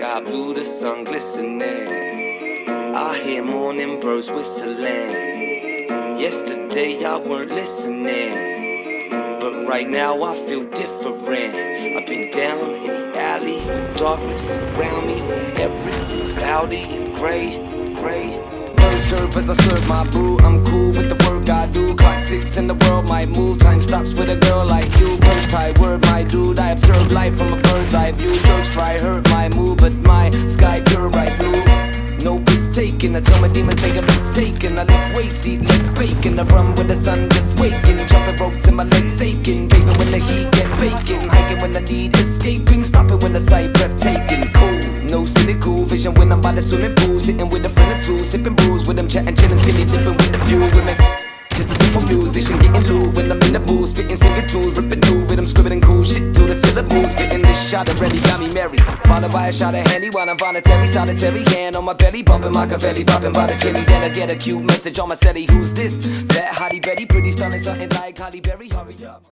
sky blue, the sun glistening. I hear morning birds whistling. Yesterday I weren't listening, but right now I feel different. I've been down in the alley, darkness around me, everything's cloudy and gray. Birds chirp as I serve my brew. I'm cool with the work I do. Clock ticks and the world might move. Time stops with a girl like you. Birds try word, my dude. I observe life from a bird's eye view. Jerks try hurt my mood, but my sky pure bright blue. No piss taken. I tell my demons they are mistaken. I lift weights, eat less bacon. I run with the sun just waking. Jumping ropes and my legs aching. Bathing when the heat get vacant. Hiking when I need escaping. Stopping when the sight breathtaking. Cool, no cynical vision when I'm by the swimming pool. Sitting with a friend or two, sipping brews with them, chatting, chilling, skinny dipping with the few women. Just a simple musician getting loot when I'm in the booth, spitting singing tunes, ripping new rhythm, scribbling cool shit to the syllables, fitting this shot of ready got me merry. Followed by a shot of handy while I'm voluntary, solitary hand on my belly, bumping Machiavelli, popping by the chili. Then I get a cute message on my celly. Who's this? That Hottie Betty, pretty stunning, something like Holly Berry. Hurry up.